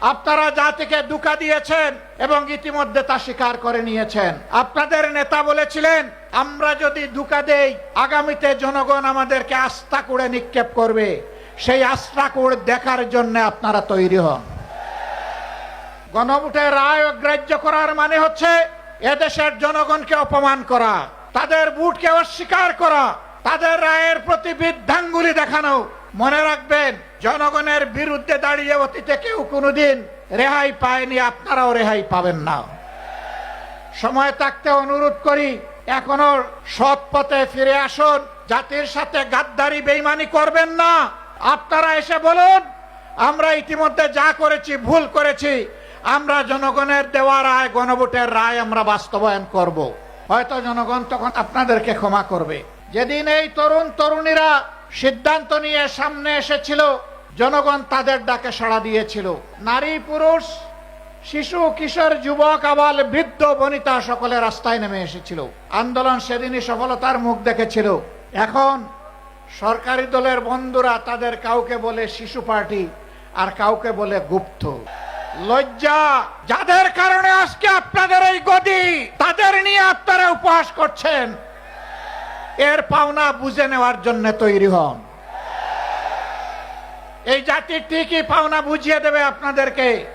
আপনারা জাতিকে ধোঁকা দিয়েছেন এবং ইতিমধ্যে তা স্বীকার করে নিয়েছেন। আপনাদের নেতা বলেছিলেন, আমরা যদি ধোঁকা দেই আগামীতে জনগণ আমাদেরকে আস্থা করে নিক্ষেপ করবে। সেই আস্থা করে দেখার জন্য আপনারা তৈরি হন। গণভোটের রায় অগ্রাহ্য করার মানে হচ্ছে এদেশের জনগণকে অপমান করা, তাদের ভোটকে অস্বীকার করা, তাদের রায়ের প্রতি বৃদ্ধাঙ্গুলি দেখানো। মনে রাখবেন, জনগণের বিরুদ্ধে দাঁড়িয়ে অতীতে কেউ কোনোদিন রেহাই পায়নি, আপনারাও রেহাই পাবেন না। সময় থাকতে অনুরোধ করি, এখনো সৎ পথে ফিরে আসুন। জাতির সাথে গাদ্দারি বেইমানি করবেন না। আপনারা এসে বলুন, আমরা ইতিমধ্যে যা করেছি ভুল করেছি, আমরা জনগণের দেওয়া রায়, গণভোটের রায় আমরা বাস্তবায়ন করব। হয়তো জনগণ তখন আপনাদেরকে ক্ষমা করবে। যেদিন এই তরুণ তরুণীরা সিদ্ধান্ত নিয়ে সামনে এসেছিল, জনগণ তাদের ডাকে সাড়া দিয়েছিল। নারী পুরুষ, শিশু কিশোর যুবক আবাল বৃদ্ধ বনিতা সকলে রাস্তায় নেমে এসেছিল। আন্দোলন সেদিনই সফলতার মুখ দেখেছিল। এখন সরকারি দলের বন্ধুরা তাদের কাউকে বলে শিশু পার্টি আর কাউকে বলে গুপ্ত। লজ্জা! যাদের কারণে আজকে আপনাদের এই গদি, তাদের নিয়ে আপনারা উপহাস করছেন। এর পাওনা বুঝে নেওয়ার জন্য তৈরি হন। এই জাতি ঠিকই পাওনা বুঝিয়ে দেবে আপনাদেরকে।